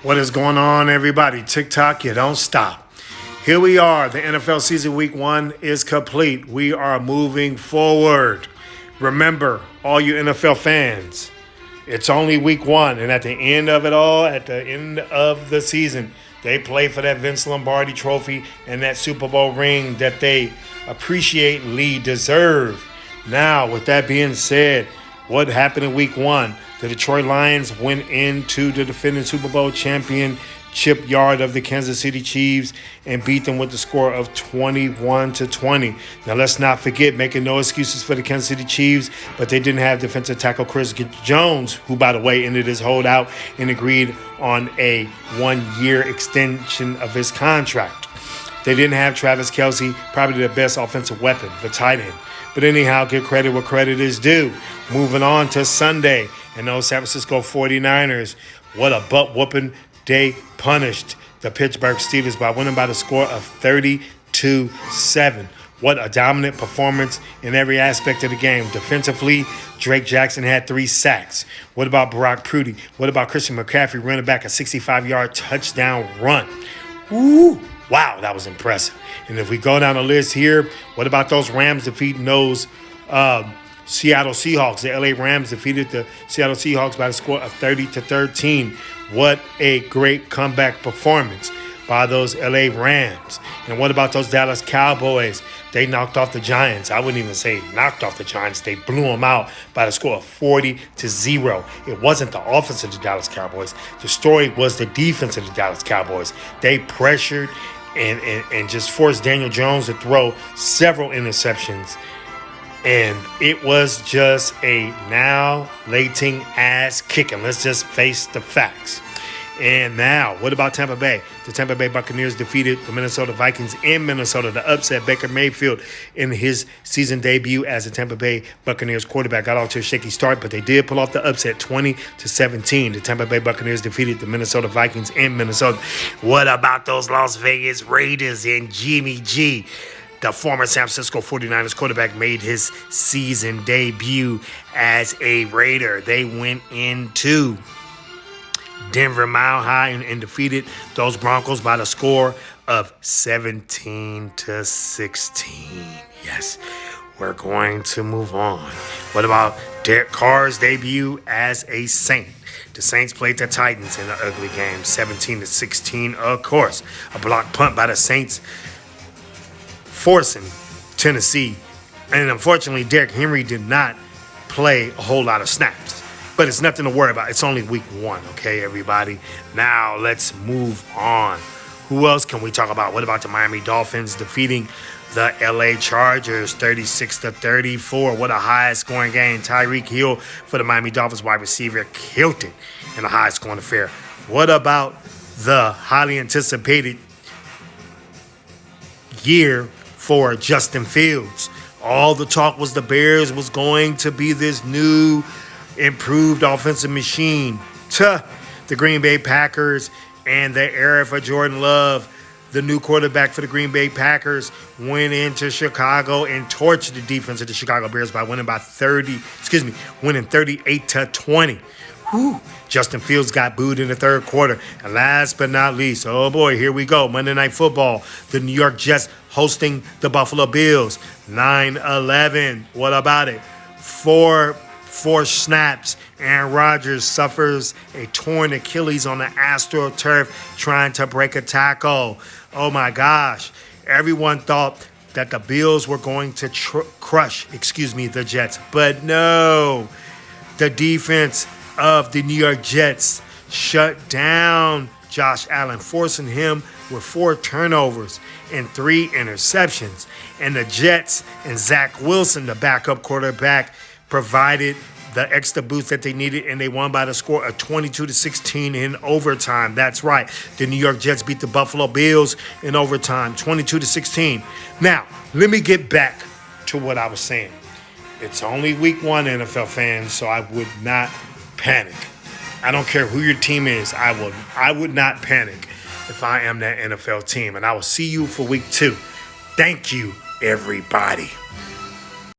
What is going on, everybody? TikTok, you don't stop. Here we are. The NFL season week 1 is complete. We are moving forward. Remember, all you NFL fans, it's only week 1. And at the end of it all, at the end of the season, they play for that Vince Lombardi trophy and that Super Bowl ring that they appreciately deserve. Now, with that being said, what happened in week 1? The Detroit Lions went into the defending Super Bowl championship yard of the Kansas City Chiefs and beat them with the score of 21-20. Now, let's not forget, making no excuses for the Kansas City Chiefs, but they didn't have defensive tackle Chris Jones, who, by the way, ended his holdout and agreed on a 1-year extension of his contract. They didn't have Travis Kelce, probably the best offensive weapon, the tight end. But anyhow, give credit where credit is due. Moving on to Sunday, and those San Francisco 49ers, what a butt-whooping they punished the Pittsburg Steelers by winning by the score of 30-7. What a dominant performance in every aspect of the game. Defensively, Drake Jackson had 3 sacks. What about Brock Purdy? What about Christian McCaffrey running back a 65-yard touchdown run? Woo! Wow, that was impressive. And if we go down the list here, what about those Rams defeating those Seattle Seahawks? The LA Rams defeated the Seattle Seahawks by the score of 30-13. What a great comeback performance by those LA Rams. And what about those Dallas Cowboys? They knocked off the Giants. I wouldn't even say knocked off the Giants. They blew them out by the score of 40-0. It wasn't the offense of the Dallas Cowboys. The story was the defense of the Dallas Cowboys. They pressured and just forced Daniel Jones to throw several interceptions. And it was just a now-lating ass kicking. Let's just face the facts. And now, what about Tampa Bay? The Tampa Bay Buccaneers defeated the Minnesota Vikings in Minnesota to upset Baker Mayfield in his season debut as a Tampa Bay Buccaneers quarterback. Got off to a shaky start, but they did pull off the upset 20-17. The Tampa Bay Buccaneers defeated the Minnesota Vikings in Minnesota. What about those Las Vegas Raiders and Jimmy G? The former San Francisco 49ers quarterback made his season debut as a Raider. They went into Denver Mile High and defeated those Broncos by the score of 17-16. Yes, we're going to move on. What about Derek Carr's debut as a Saint? The Saints played the Titans in an ugly game, 17-16, of course. A block punt by the Saints, forcing Tennessee. And unfortunately, Derrick Henry did not play a whole lot of snaps. But it's nothing to worry about. It's only week 1, okay, everybody? Now let's move on. Who else can we talk about? What about the Miami Dolphins defeating the LA Chargers 36-34? What a high-scoring game. Tyreek Hill for the Miami Dolphins wide receiver killed it in a high-scoring affair. What about the highly anticipated year for Justin Fields? All the talk was the Bears was going to be this new improved offensive machine to the Green Bay Packers, and the era for Jordan Love, the new quarterback for the Green Bay Packers, went into Chicago and torched the defense of the Chicago Bears by winning 38-20. Whew. Justin Fields got booed in the third quarter. And last but not least, oh boy, here we go. Monday Night Football. The New York Jets hosting the Buffalo Bills. 9-11. What about it? Four snaps. Aaron Rodgers suffers a torn Achilles on the AstroTurf trying to break a tackle. Oh my gosh. Everyone thought that the Bills were going to crush the Jets. But no. The defense of the New York Jets shut down Josh Allen, forcing him with 4 turnovers and 3 interceptions. And the Jets and Zach Wilson, the backup quarterback, provided the extra boost that they needed, and they won by the score of 22-16 in overtime. That's right. The New York Jets beat the Buffalo Bills in overtime, 22-16. Now, let me get back to what I was saying. It's only week 1, NFL fans, so I would not panic. I don't care who your team is. I would not panic if I am that NFL team. And I will see you for week 2. Thank you, everybody.